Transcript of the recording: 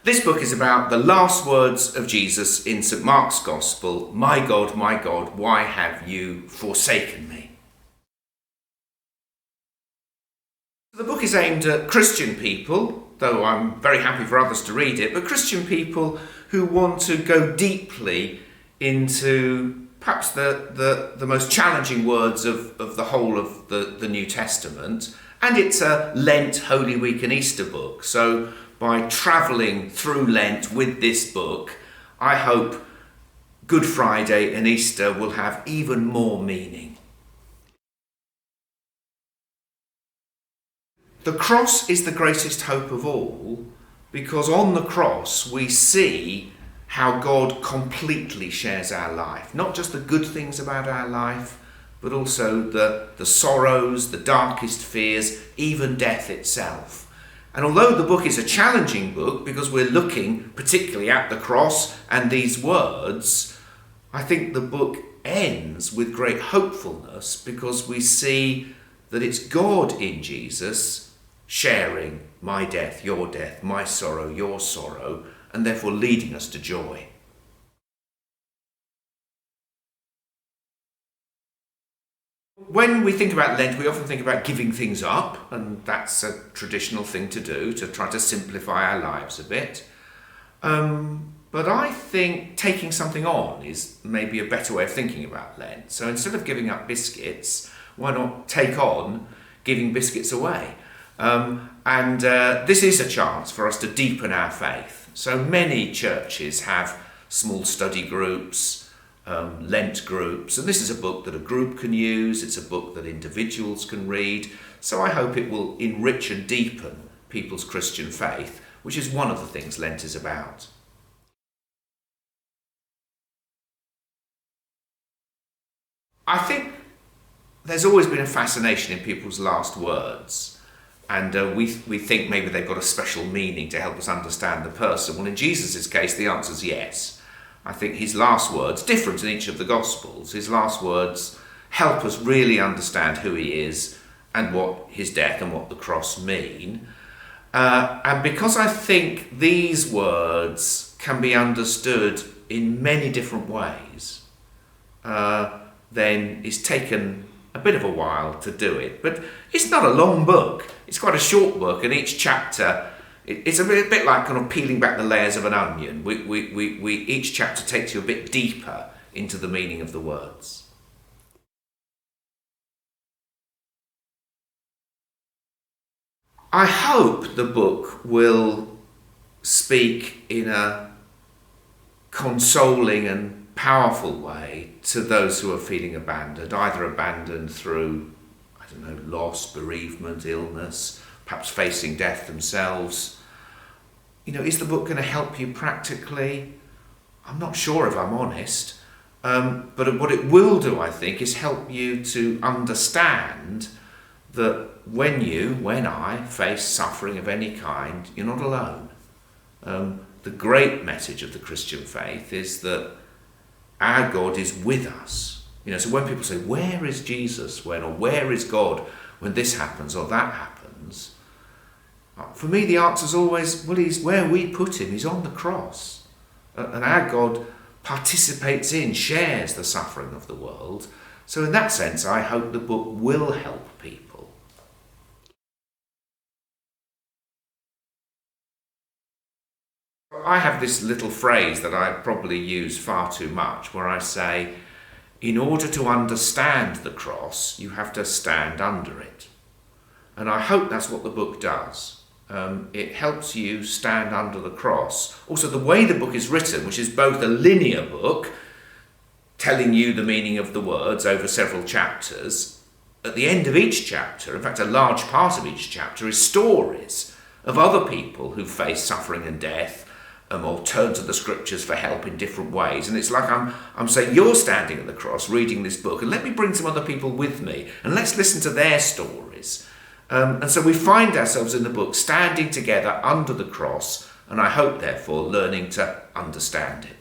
This book is about the last words of Jesus in St. Mark's Gospel, my God, why have you forsaken me?" The book is aimed at Christian people, though I'm very happy for others to read it, but Christian people who want to go deeply into perhaps the most challenging words of the whole of the New Testament. And it's a Lent, Holy Week and Easter book. So by travelling through Lent with this book, I hope Good Friday and Easter will have even more meaning. The cross is the greatest hope of all, because on the cross we see how God completely shares our life. Not just the good things about our life, but also the sorrows, the darkest fears, even death itself. And although the book is a challenging book, because we're looking particularly at the cross and these words, I think the book ends with great hopefulness, because we see that it's God in Jesus sharing my death, my sorrow, your sorrow, and therefore leading us to joy. When we think about Lent, we often think about giving things up, and that's a traditional thing to do, to try to simplify our lives a bit. But I think taking something on is maybe a better way of thinking about Lent. So instead of giving up biscuits, why not take on giving biscuits away? This is a chance for us to deepen our faith. So many churches have small study groups, Lent groups, and this is a book that a group can use. It's a book that individuals can read. So I hope it will enrich and deepen people's Christian faith, which is one of the things Lent is about. I think there's always been a fascination in people's last words. And we think maybe they've got a special meaning to help us understand the person. Well, in Jesus' case, the answer is yes. I think his last words, different in each of the Gospels, his last words help us really understand who he is and what his death and what the cross mean. And because I think these words can be understood in many different ways, then it's taken a bit of a while to do it. But it's not a long book. It's quite a short book, and each chapter, it's a bit like kind of peeling back the layers of an onion. Each chapter takes you a bit deeper into the meaning of the words. I hope the book will speak in a consoling and powerful way to those who are feeling abandoned, either abandoned through, loss, bereavement, illness, perhaps facing death themselves. Is the book going to help you practically? I'm not sure, if I'm honest. But what it will do, I think, is help you to understand that when I face suffering of any kind, you're not alone. The great message of the Christian faith is that our God is with us. So when people say, where is Jesus or where is God when this happens or that happens? For me, the answer is always, well, he's where we put him. He's on the cross. And our God participates shares the suffering of the world. So in that sense, I hope the book will help people. I have this little phrase that I probably use far too much, where I say, in order to understand the cross, you have to stand under it. And I hope that's what the book does. It helps you stand under the cross. Also, the way the book is written, which is both a linear book, telling you the meaning of the words over several chapters, at the end of each chapter, in fact a large part of each chapter, is stories of other people who face suffering and death, or turn to the scriptures for help in different ways. And it's like I'm saying, you're standing at the cross reading this book, and let me bring some other people with me, and let's listen to their stories. And so we find ourselves in the book standing together under the cross, and I hope therefore learning to understand it.